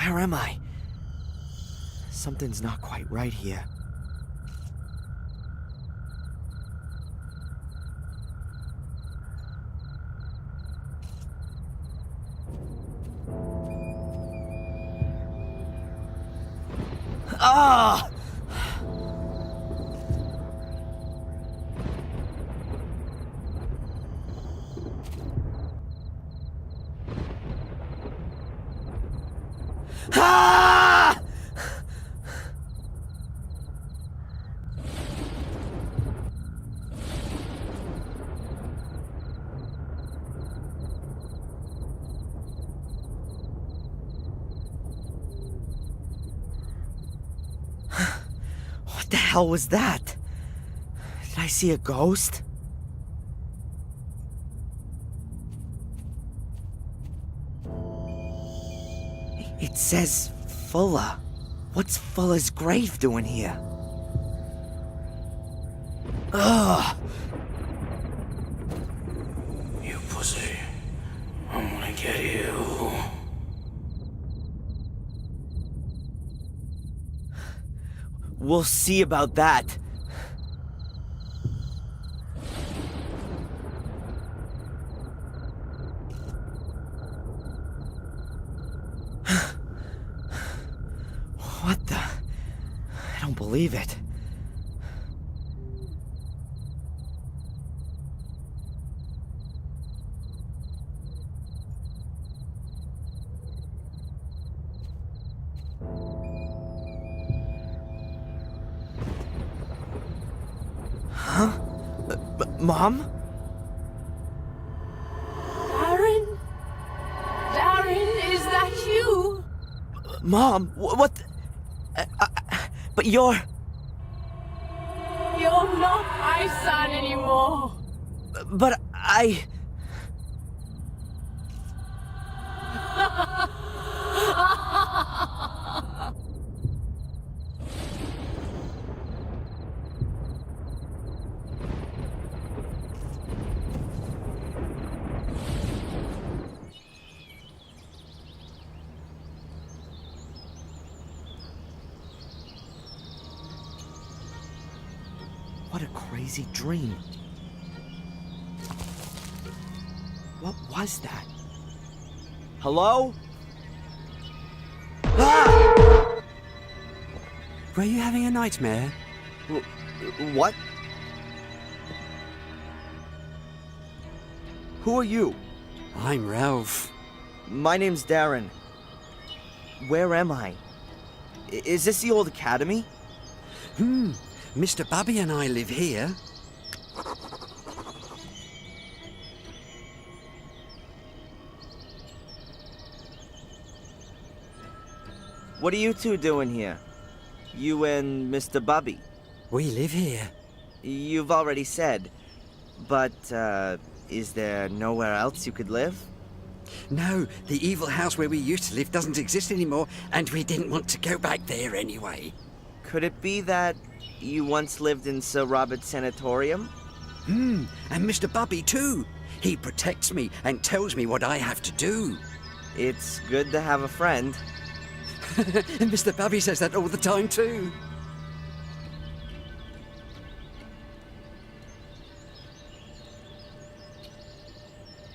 Where am I? Something's not quite right here. Ah! Ah! What the hell was that? Did I see a ghost? It says Fuller. What's Fuller's grave doing here? Ugh! You pussy. I'm gonna get you. We'll see about that. What the? I don't believe it. Huh? Mom? Darren? Darren, is that you? Mom, what the... but you're... You're not my son anymore. But I... What a crazy dream. What was that? Hello? Ah! Were you having a nightmare? What? Who are you? I'm Ralph. My name's Darren. Where am I? Is this the old academy? Mr. Bubby and I live here. What are you two doing here? You and Mr. Bubby? We live here. You've already said. But, is there nowhere else you could live? No, the evil house where we used to live doesn't exist anymore, and we didn't want to go back there anyway. Could it be that you once lived in Sir Robert's sanatorium? And Mr. Bubby too. He protects me and tells me what I have to do. It's good to have a friend. And Mr. Bubby says that all the time too.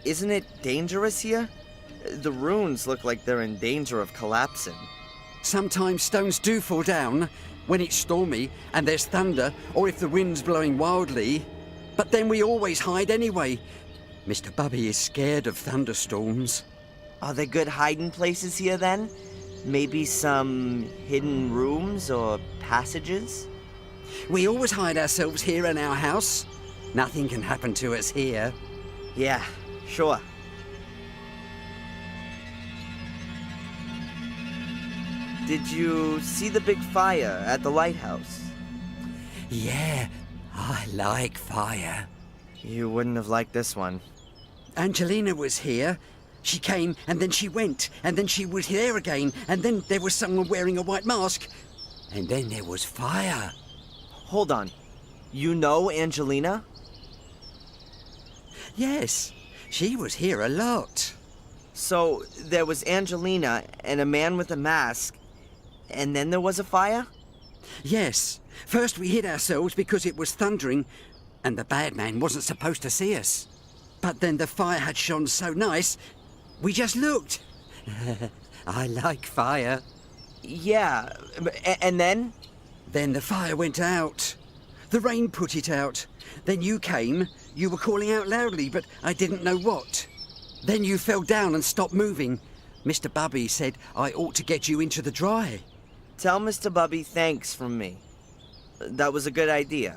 Isn't it dangerous here? The ruins look like they're in danger of collapsing. Sometimes stones do fall down when it's stormy and there's thunder, or if the wind's blowing wildly. But then we always hide anyway. Mr. Bubby is scared of thunderstorms. Are there good hiding places here then? Maybe some hidden rooms or passages? We always hide ourselves here in our house. Nothing can happen to us here. Yeah, sure. Did you see the big fire at the lighthouse? Yeah, I like fire. You wouldn't have liked this one. Angelina was here. She came, and then she went, and then she was here again, and then there was someone wearing a white mask, and then there was fire. Hold on. You know Angelina? Yes, she was here a lot. So, there was Angelina and a man with a mask, and then there was a fire? Yes. First we hid ourselves because it was thundering, and the bad man wasn't supposed to see us. But then the fire had shone so nice, we just looked. I like fire. Yeah, and then? Then the fire went out. The rain put it out. Then you came. You were calling out loudly, but I didn't know what. Then you fell down and stopped moving. Mr. Bubby said I ought to get you into the dry. Tell Mr. Bubby thanks from me. That was a good idea.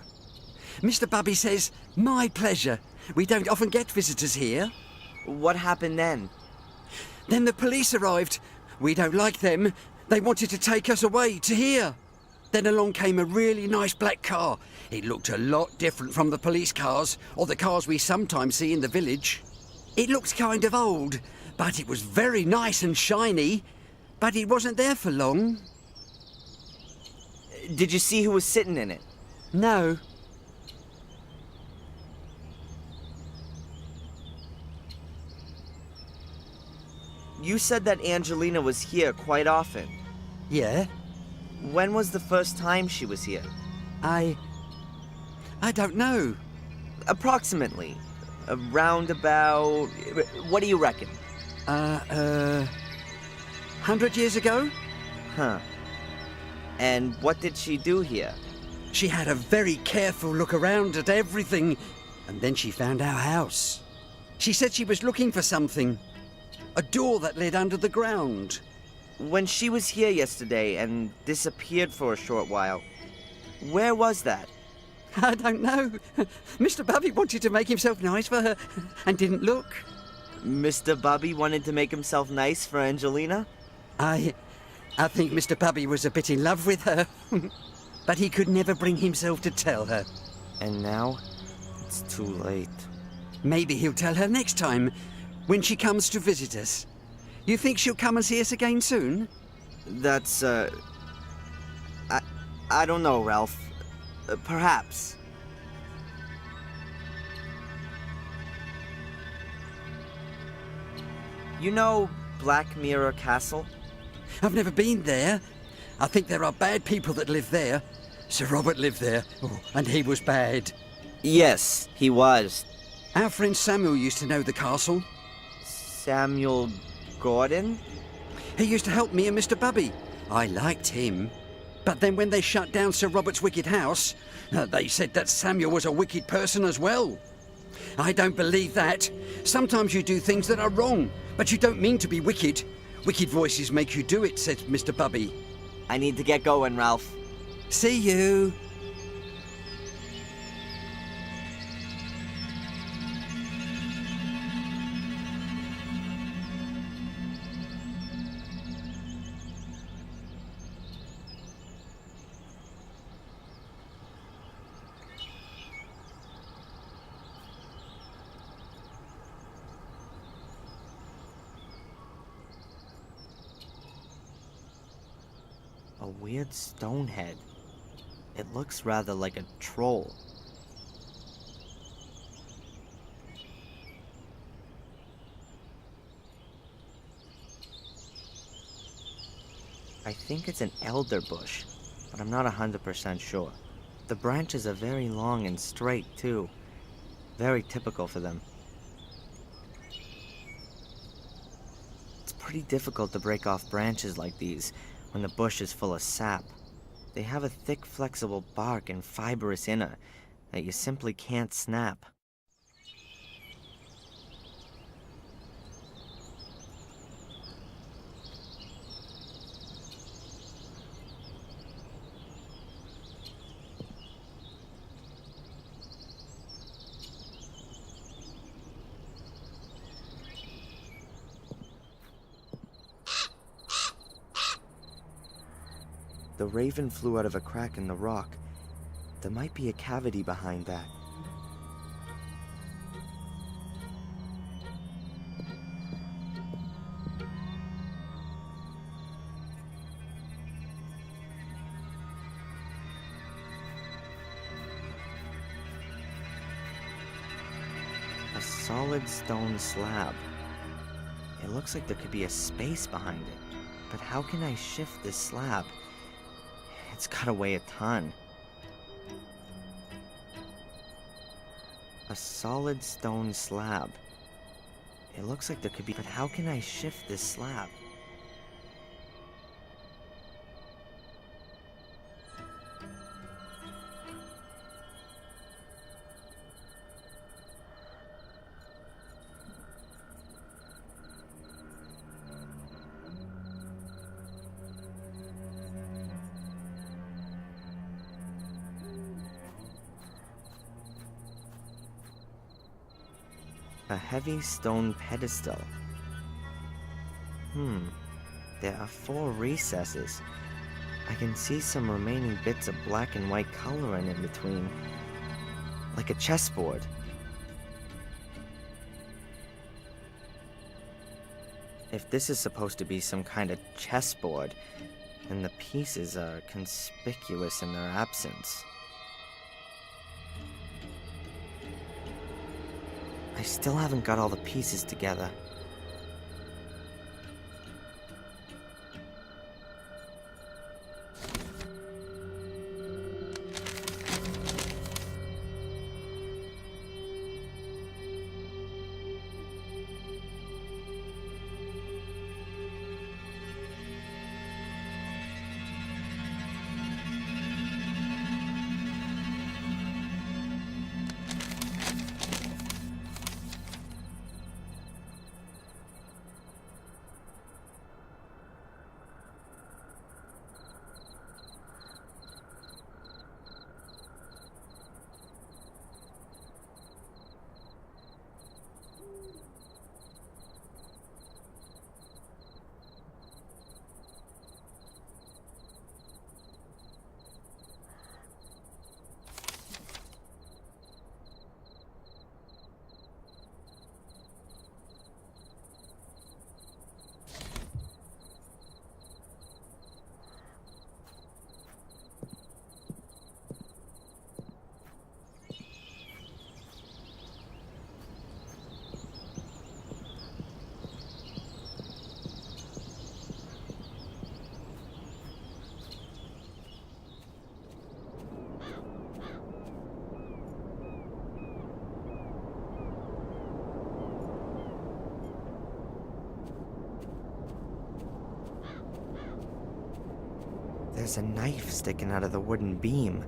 Mr. Bubby says, my pleasure. We don't often get visitors here. What happened then? Then the police arrived. We don't like them. They wanted to take us away to here. Then along came a really nice black car. It looked a lot different from the police cars or the cars we sometimes see in the village. It looked kind of old, but it was very nice and shiny. But it wasn't there for long. Did you see who was sitting in it? No. You said that Angelina was here quite often. Yeah? When was the first time she was here? I don't know. Approximately. Around about... What do you reckon? 100 years ago? Huh. And what did she do here? She had a very careful look around at everything, and then she found our house. She said she was looking for something. A door that led under the ground. When she was here yesterday and disappeared for a short while, where was that? I don't know. Mr. Bubby wanted to make himself nice for her and didn't look. Mr. Bubby wanted to make himself nice for Angelina? I think Mr. Bubby was a bit in love with her. But he could never bring himself to tell her. And now, it's too late. Maybe he'll tell her next time, when she comes to visit us. You think she'll come and see us again soon? That's, I don't know, Ralph. Perhaps. You know Black Mirror Castle? I've never been there. I think there are bad people that live there. Sir Robert lived there, and he was bad. Yes, he was. Our friend Samuel used to know the castle. Samuel Gordon? He used to help me and Mr. Bubby. I liked him. But then when they shut down Sir Robert's wicked house, they said that Samuel was a wicked person as well. I don't believe that. Sometimes you do things that are wrong, but you don't mean to be wicked. Wicked voices make you do it, said Mr. Bubby. I need to get going, Ralph. See you. A weird stone head. It looks rather like a troll. I think it's an elder bush, but I'm not 100% sure. The branches are very long and straight, too. Very typical for them. It's pretty difficult to break off branches like these when the bush is full of sap. They have a thick, flexible bark and fibrous inner that you simply can't snap. The raven flew out of a crack in the rock. There might be a cavity behind that. A solid stone slab. It It looks like there could be a space behind it. But how can I shift this slab? It's gotta weigh a ton. A solid stone slab. It looks like there could be, but how can I shift this slab? A heavy stone pedestal. There are 4 recesses. I can see some remaining bits of black and white coloring in between. Like a chessboard. If this is supposed to be some kind of chessboard, then the pieces are conspicuous in their absence. I still haven't got all the pieces together. There's a knife sticking out of the wooden beam.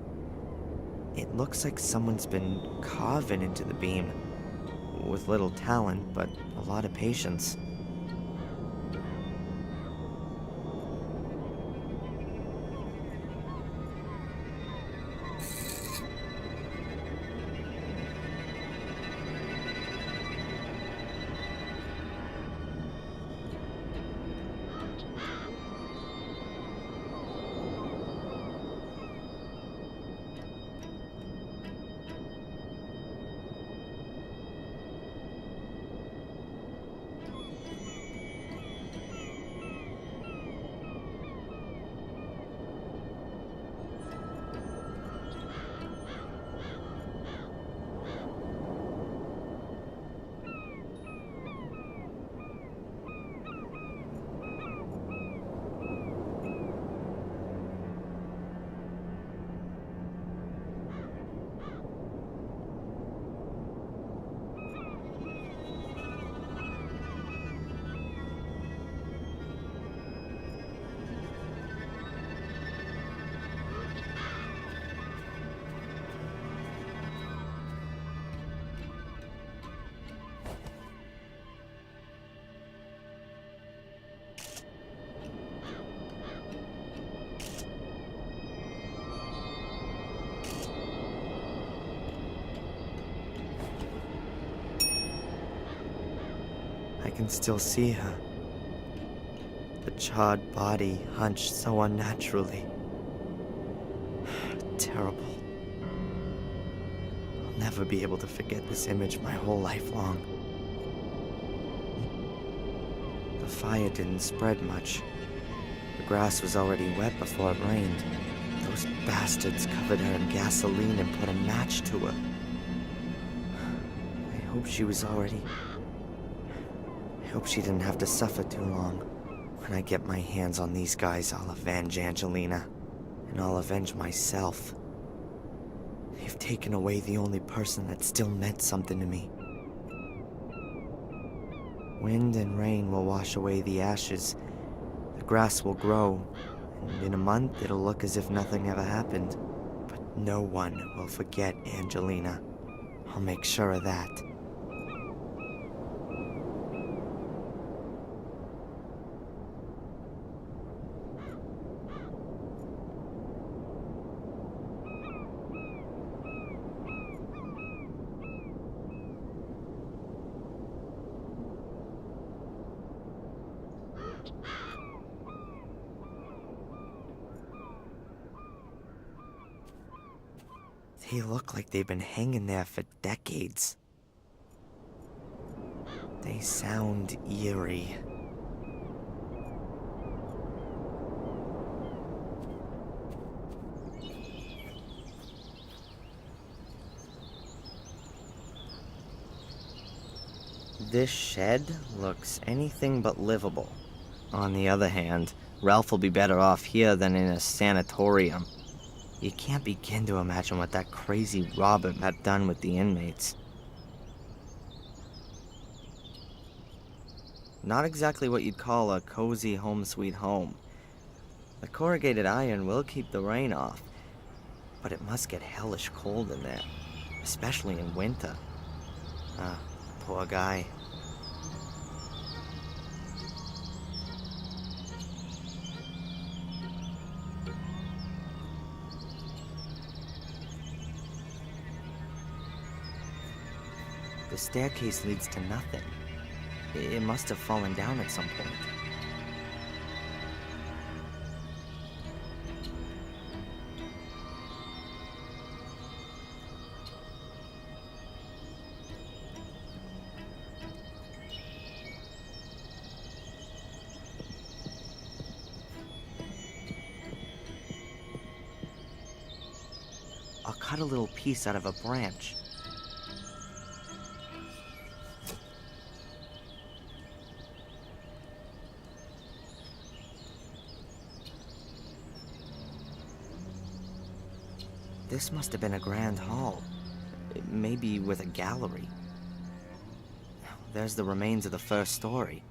It looks like someone's been carving into the beam. With little talent, but a lot of patience. I can still see her. The charred body hunched so unnaturally. Terrible. I'll never be able to forget this image my whole life long. The fire didn't spread much. The grass was already wet before it rained. Those bastards covered her in gasoline and put a match to her. I hope she was already... hope she didn't have to suffer too long. When I get my hands on these guys, I'll avenge Angelina. And I'll avenge myself. They've taken away the only person that still meant something to me. Wind and rain will wash away the ashes. The grass will grow. And in a month, it'll look as if nothing ever happened. But no one will forget Angelina. I'll make sure of that. They look like they've been hanging there for decades. They sound eerie. This shed looks anything but livable. On the other hand, Ralph will be better off here than in a sanatorium. You can't begin to imagine what that crazy Robert had done with the inmates. Not exactly what you'd call a cozy home sweet home. The corrugated iron will keep the rain off, but it must get hellish cold in there, especially in winter. Poor guy. The staircase leads to nothing. It must have fallen down at some point. I'll cut a little piece out of a branch. This must have been a grand hall, maybe with a gallery. There's the remains of the first story.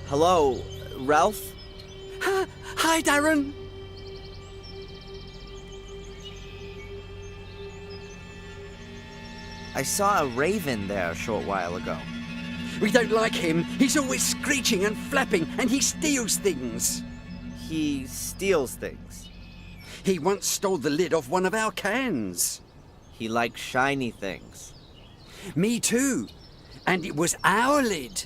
Hello, Ralph? Hi, Darren. I saw a raven there a short while ago. We don't like him. He's always screeching and flapping, and he steals things. He steals things. He once stole the lid off one of our cans. He likes shiny things. Me too. And it was our lid.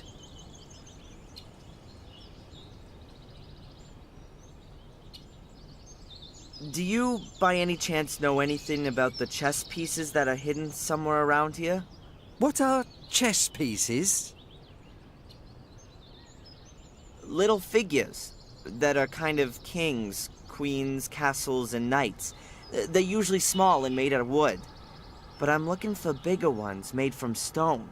Do you, by any chance, know anything about the chess pieces that are hidden somewhere around here? What are chess pieces? Little figures that are kind of kings, queens, castles, and knights. They're usually small and made out of wood. But I'm looking for bigger ones made from stone.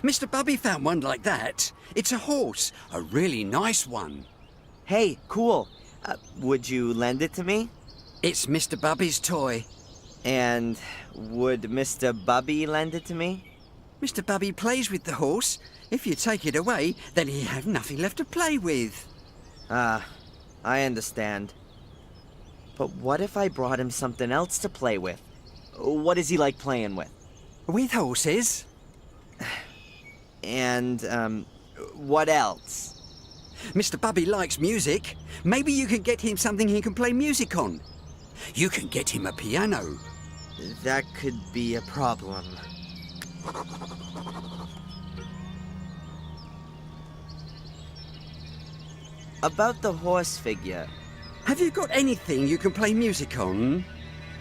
Mr. Bubby found one like that. It's a horse, a really nice one. Hey, cool. Would you lend it to me? It's Mr. Bubby's toy. And would Mr. Bubby lend it to me? Mr. Bubby plays with the horse. If you take it away, then he'll have nothing left to play with. I understand. But what if I brought him something else to play with? What is he like playing with? With horses? And, what else? Mr. Bubby likes music. Maybe you can get him something he can play music on. You can get him a piano. That could be a problem. About the horse figure. Have you got anything you can play music on?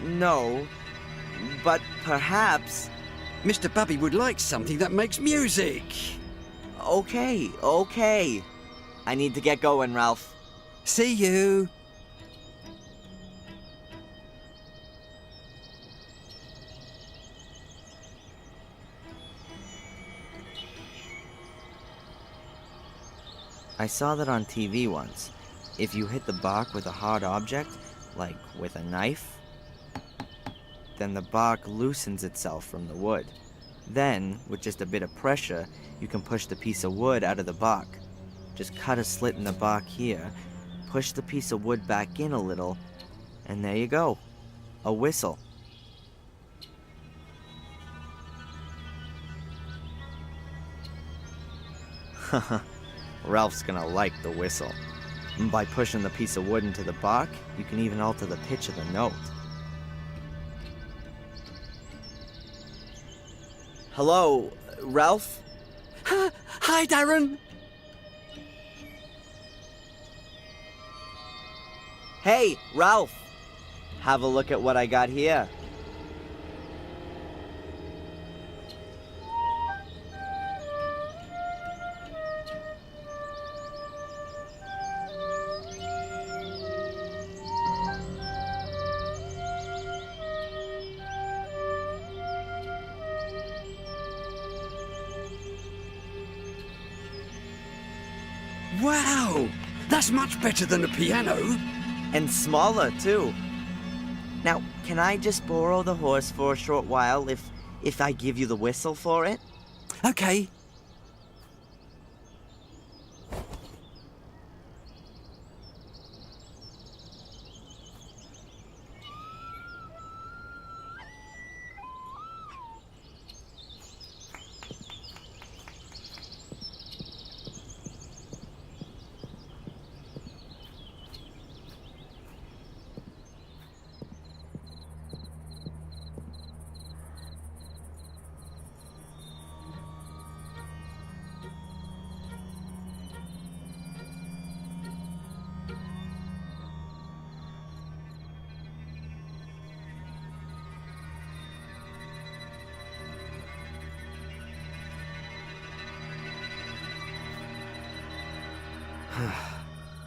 No, but perhaps... Mr. Bubby would like something that makes music. Okay. I need to get going, Ralph. See you. I saw that on TV once. If you hit the bark with a hard object, like with a knife, then the bark loosens itself from the wood. Then, with just a bit of pressure, you can push the piece of wood out of the bark. Just cut a slit in the bark here, push the piece of wood back in a little, and there you go. A whistle. Ralph's gonna like the whistle. By pushing the piece of wood into the bark, you can even alter the pitch of the note. Hello, Ralph? Hi, Darren. Hey, Ralph! Have a look at what I got here. Wow! That's much better than a piano. And smaller, too. Now, can I just borrow the horse for a short while if I give you the whistle for it? Okay.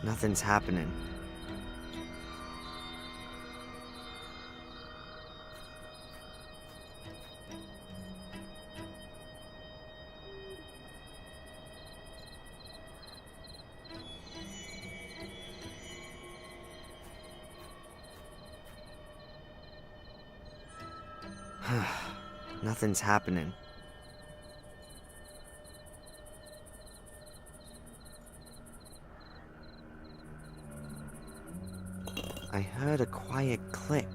Nothing's happening. Nothing's happening. I heard a quiet click.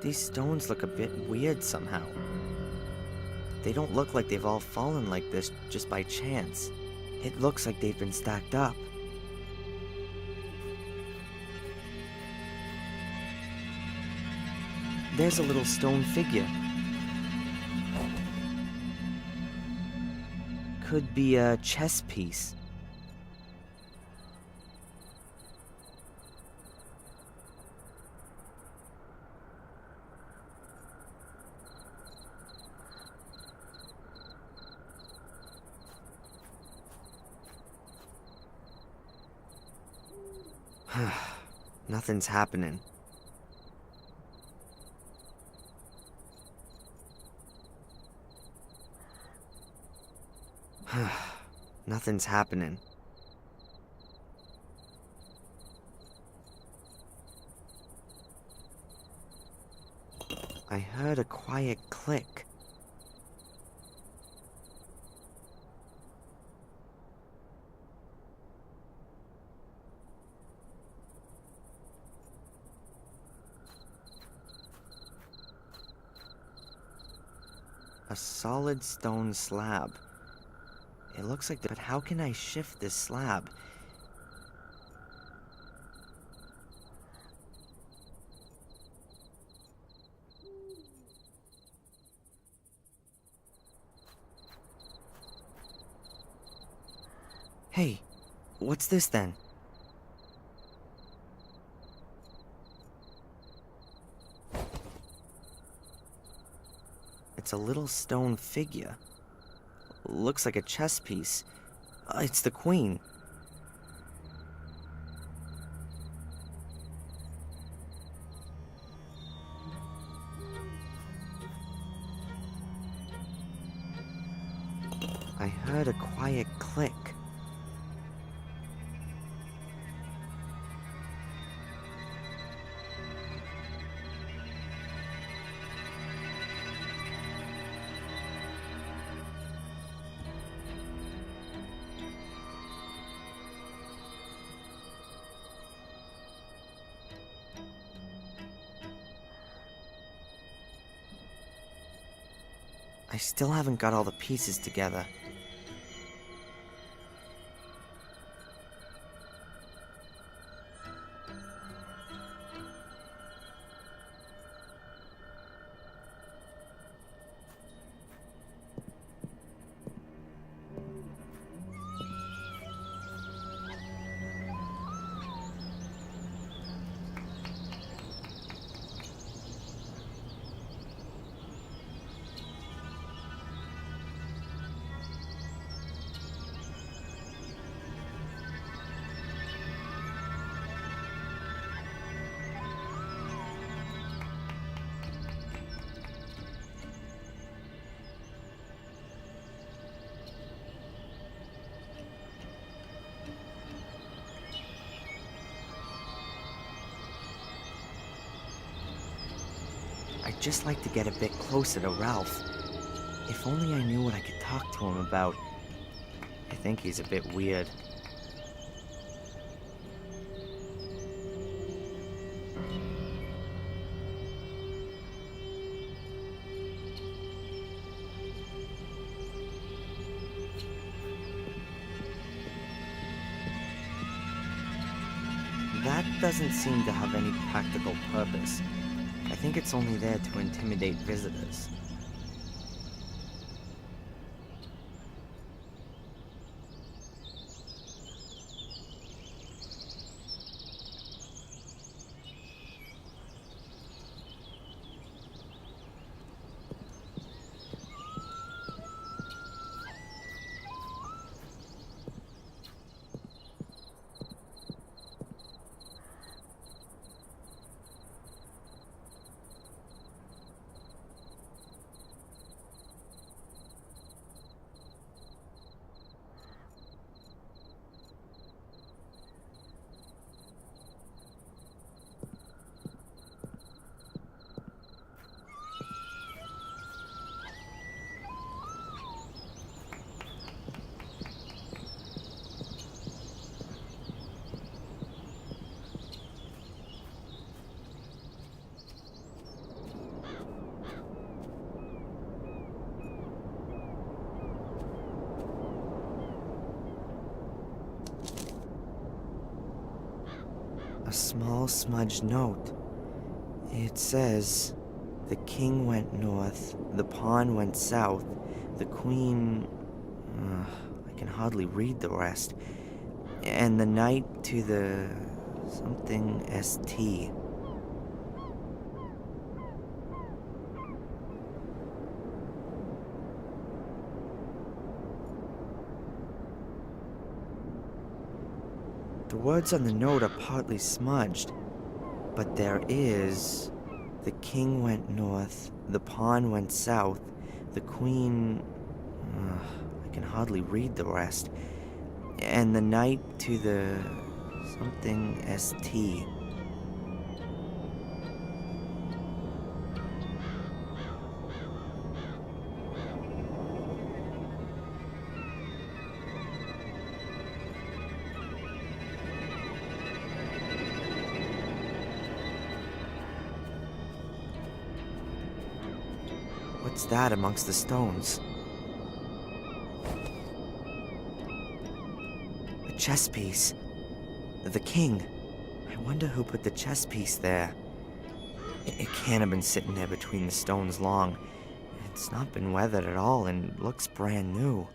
These stones look a bit weird somehow. They don't look like they've all fallen like this just by chance. It looks like they've been stacked up. There's a little stone figure. Could be a chess piece. Nothing's happening. Nothing's happening. I heard a quiet click. A solid stone slab. It looks like but how can I shift this slab? Hey, what's this then? It's a little stone figure. Looks like a chess piece. It's the queen. I heard a quiet click. I still haven't got all the pieces together. I'd just like to get a bit closer to Ralph. If only I knew what I could talk to him about. I think he's a bit weird. That doesn't seem to have any practical purpose. I think it's only there to intimidate visitors. A small smudged note. It says, "The king went north, the pawn went south, the queen..." I can hardly read the rest. "And the knight to the... something ST." The words on the note are partly smudged, but there is... The king went north, the pawn went south, the queen... I can hardly read the rest. And the knight to the... something ST. What's that amongst the stones? A chess piece. The king. I wonder who put the chess piece there. It can't have been sitting there between the stones long. It's not been weathered at all and looks brand new.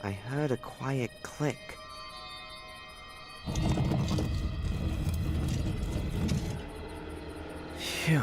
I heard a quiet click. Phew.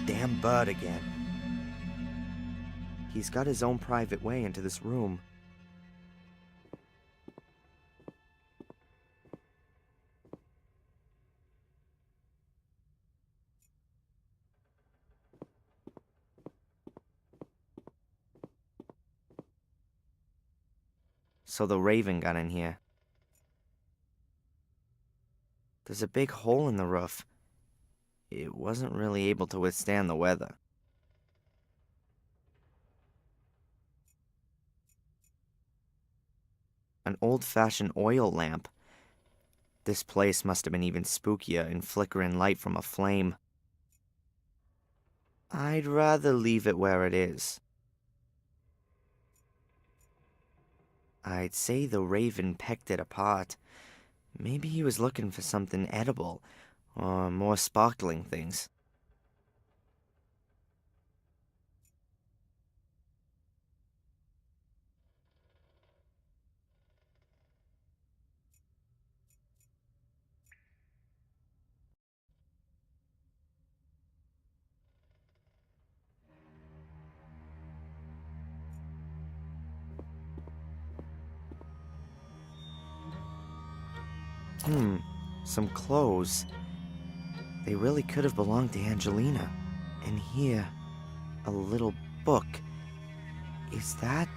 Damn bird again. He's got his own private way into this room. So the raven got in here. There's a big hole in the roof. It wasn't really able to withstand the weather. An old-fashioned oil lamp. This place must have been even spookier in flickering light from a flame. I'd rather leave it where it is. I'd say the raven pecked it apart. Maybe he was looking for something edible, or more sparkling things. Some clothes. They really could have belonged to Angelina. And here, a little book. Is that...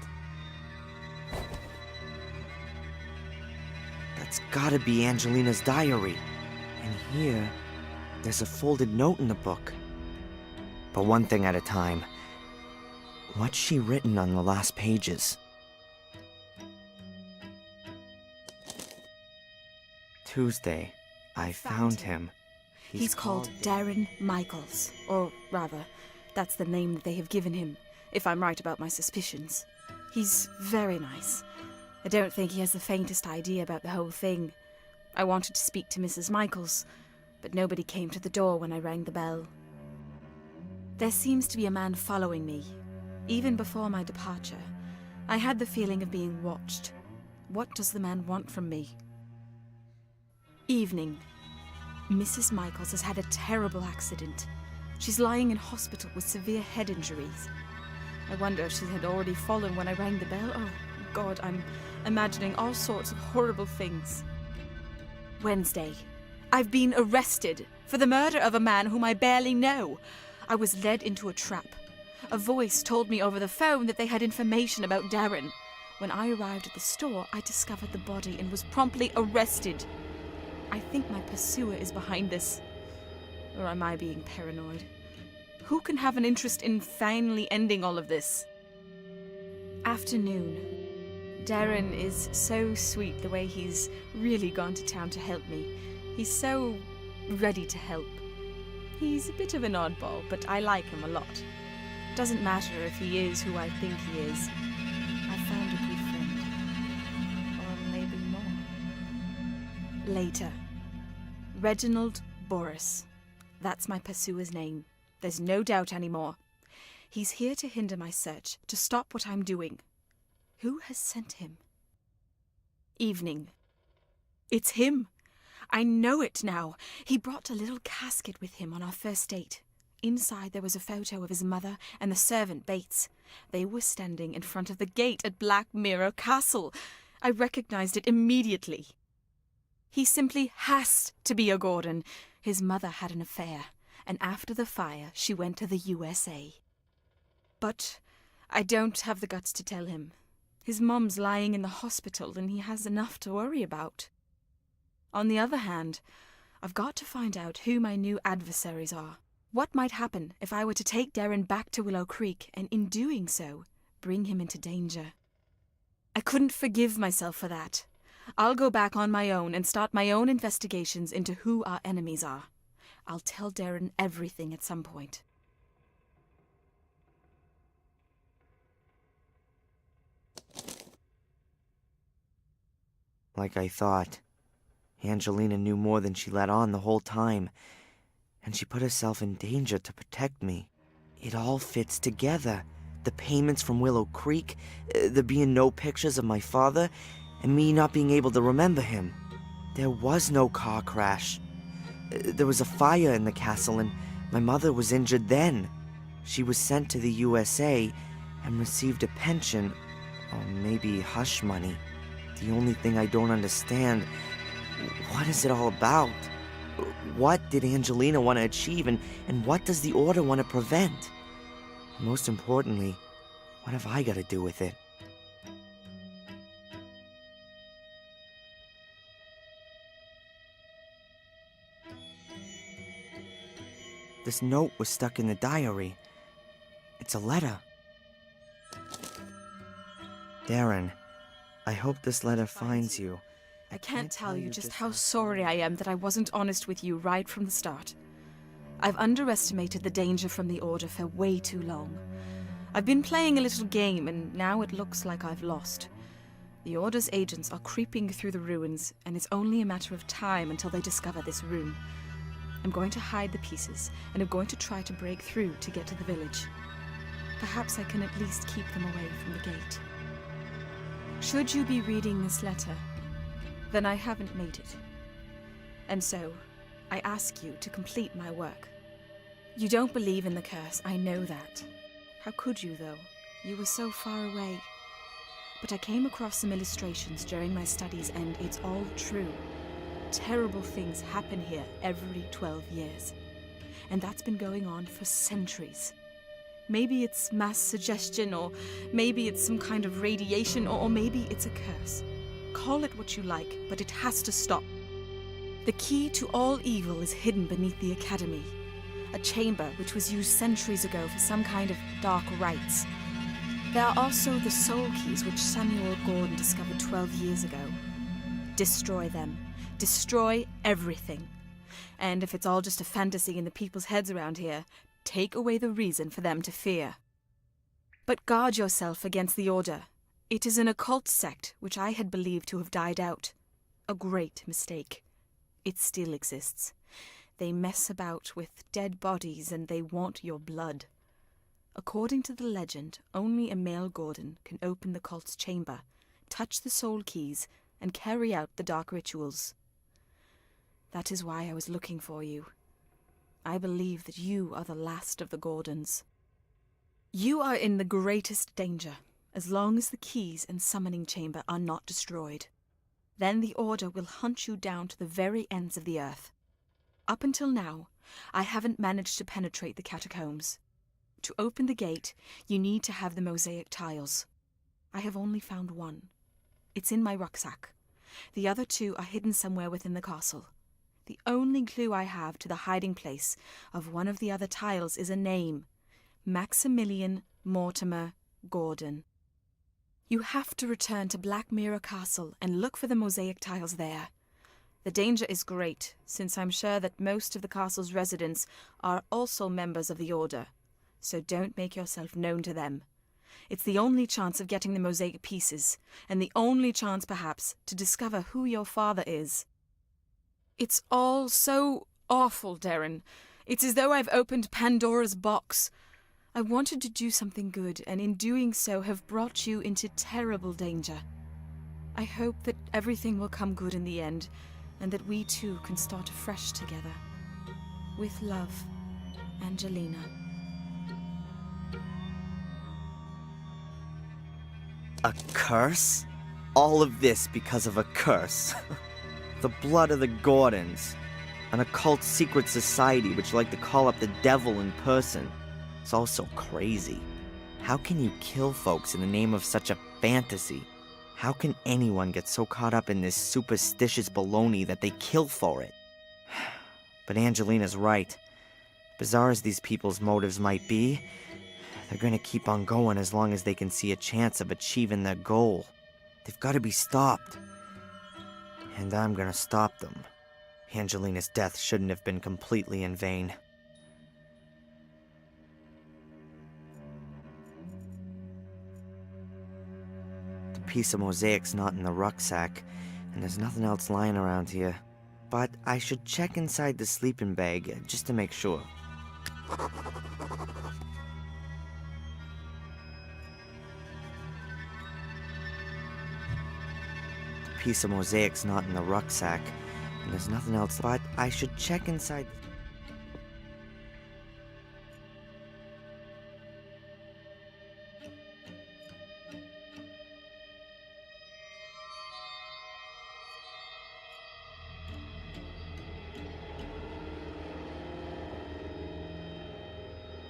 That's gotta be Angelina's diary. And here, there's a folded note in the book. But one thing at a time. What's she written on the last pages? Tuesday, I found him. He's called Darren Michaels. Or rather, that's the name that they have given him, if I'm right about my suspicions. He's very nice. I don't think he has the faintest idea about the whole thing. I wanted to speak to Mrs. Michaels, but nobody came to the door when I rang the bell. There seems to be a man following me. Even before my departure, I had the feeling of being watched. What does the man want from me? Evening. Mrs. Michaels has had a terrible accident. She's lying in hospital with severe head injuries. I wonder if she had already fallen when I rang the bell. Oh, God, I'm imagining all sorts of horrible things. Wednesday. I've been arrested for the murder of a man whom I barely know. I was led into a trap. A voice told me over the phone that they had information about Darren. When I arrived at the store, I discovered the body and was promptly arrested. I think my pursuer is behind this. Or am I being paranoid? Who can have an interest in finally ending all of this? Afternoon. Darren is so sweet the way he's really gone to town to help me. He's so ready to help. He's a bit of an oddball, but I like him a lot. Doesn't matter if he is who I think he is. I found a good friend. Or maybe more. Later. Reginald Boris. That's my pursuer's name. There's no doubt anymore. He's here to hinder my search, to stop what I'm doing. Who has sent him? Evening. It's him. I know it now. He brought a little casket with him on our first date. Inside there was a photo of his mother and the servant Bates. They were standing in front of the gate at Black Mirror Castle. I recognized it immediately. He simply has to be a Gordon. His mother had an affair, and after the fire she went to the USA. But I don't have the guts to tell him. His mum's lying in the hospital and he has enough to worry about. On the other hand, I've got to find out who my new adversaries are. What might happen if I were to take Darren back to Willow Creek and in doing so, bring him into danger? I couldn't forgive myself for that. I'll go back on my own and start my own investigations into who our enemies are. I'll tell Darren everything at some point. Like I thought. Angelina knew more than she let on the whole time, and she put herself in danger to protect me. It all fits together. The payments from Willow Creek, there being no pictures of my father, and me not being able to remember him. There was no car crash. There was a fire in the castle, and my mother was injured then. She was sent to the USA and received a pension, or maybe hush money. The only thing I don't understand, what is it all about? What did Angelina want to achieve, and what does the Order want to prevent? Most importantly, what have I got to do with it? This note was stuck in the diary. It's a letter. Darren, I hope this letter finds you. I can't tell you just how sorry I am that I wasn't honest with you right from the start. I've underestimated the danger from the Order for way too long. I've been playing a little game, and now it looks like I've lost. The Order's agents are creeping through the ruins, and it's only a matter of time until they discover this room. I'm going to hide the pieces, and I'm going to try to break through to get to the village. Perhaps I can at least keep them away from the gate. Should you be reading this letter, then I haven't made it. And so, I ask you to complete my work. You don't believe in the curse, I know that. How could you, though? You were so far away. But I came across some illustrations during my studies, and it's all true. Terrible things happen here every 12 years. And that's been going on for centuries. Maybe it's mass suggestion, or maybe it's some kind of radiation, or maybe it's a curse. Call it what you like, but it has to stop. The key to all evil is hidden beneath the Academy, a chamber which was used centuries ago for some kind of dark rites. There are also the soul keys which Samuel Gordon discovered 12 years ago. Destroy them. Destroy everything. And if it's all just a fantasy in the people's heads around here, take away the reason for them to fear. But guard yourself against the Order. It is an occult sect which I had believed to have died out. A great mistake. It still exists. They mess about with dead bodies and they want your blood. According to the legend, only a male Gordon can open the cult's chamber, touch the soul keys, and carry out the dark rituals. That is why I was looking for you. I believe that you are the last of the Gordons. You are in the greatest danger, as long as the keys and summoning chamber are not destroyed. Then the Order will hunt you down to the very ends of the earth. Up until now, I haven't managed to penetrate the catacombs. To open the gate, you need to have the mosaic tiles. I have only found one. It's in my rucksack. The other two are hidden somewhere within the castle. The only clue I have to the hiding place of one of the other tiles is a name: Maximilian Mortimer Gordon. You have to return to Black Mirror Castle and look for the mosaic tiles there. The danger is great, since I'm sure that most of the castle's residents are also members of the Order, so don't make yourself known to them. It's the only chance of getting the mosaic pieces, and the only chance, perhaps, to discover who your father is. It's all so awful, Darren. It's as though I've opened Pandora's box. I wanted to do something good, and in doing so have brought you into terrible danger. I hope that everything will come good in the end, and that we too can start afresh together. With love, Angelina. A curse? All of this because of a curse. The blood of the Gordons. An occult secret society which like to call up the devil in person. It's all so crazy. How can you kill folks in the name of such a fantasy? How can anyone get so caught up in this superstitious baloney that they kill for it? But Angelina's right. Bizarre as these people's motives might be, they're gonna keep on going as long as they can see a chance of achieving their goal. They've gotta be stopped. And I'm gonna stop them. Angelina's death shouldn't have been completely in vain. The piece of mosaic's not in the rucksack, and there's nothing else lying around here. But I should check inside the sleeping bag, just to make sure. The piece of mosaic's not in the rucksack, and there's nothing else, but I should check inside.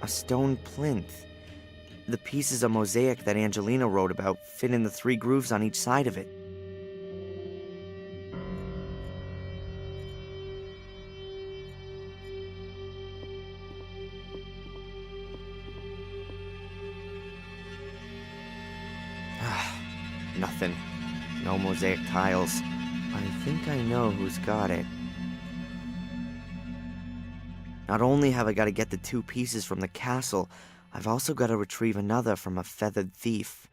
A stone plinth. The pieces of mosaic that Angelina wrote about fit in the 3 grooves on each side of it. Nothing. No mosaic tiles. I think I know who's got it. Not only have I got to get the 2 pieces from the castle, I've also got to retrieve another from a feathered thief.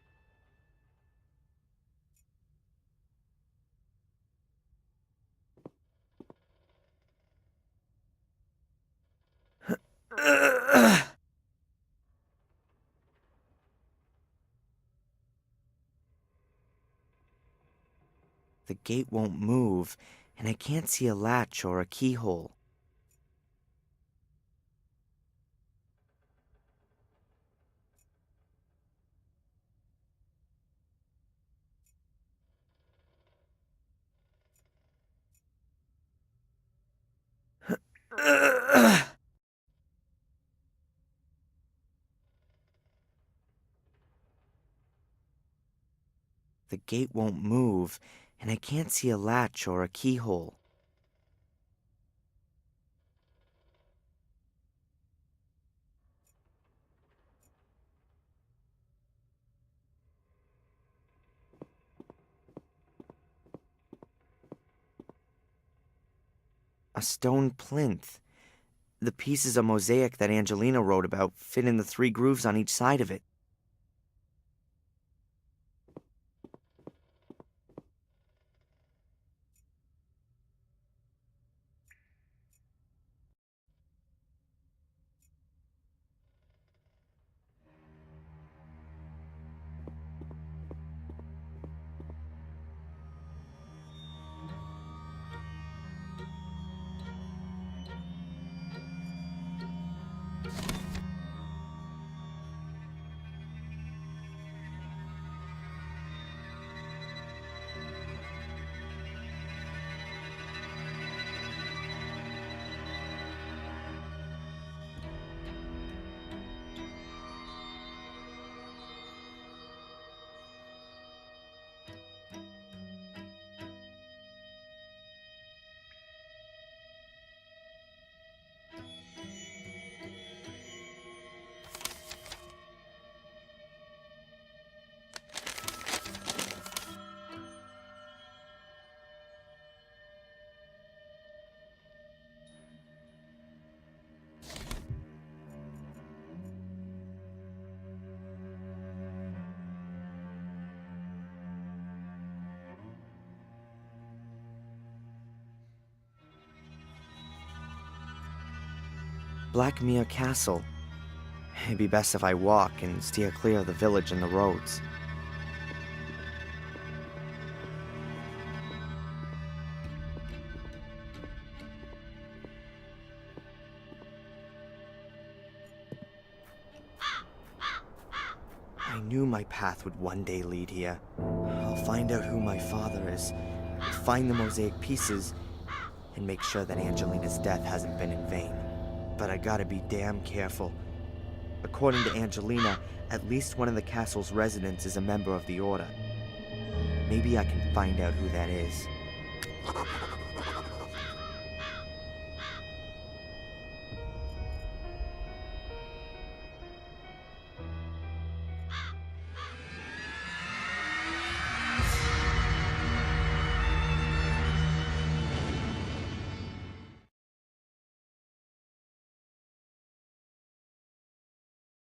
The gate won't move, and I can't see a latch or a keyhole. The gate won't move, and I can't see a latch or a keyhole. A stone plinth. The pieces of mosaic that Angelina wrote about fit in the 3 grooves on each side of it. Blackmere Castle. It'd be best if I walk and steer clear of the village and the roads. I knew my path would one day lead here. I'll find out who my father is, find the mosaic pieces, and make sure that Angelina's death hasn't been in vain. But I gotta be damn careful. According to Angelina, at least one of the castle's residents is a member of the Order. Maybe I can find out who that is.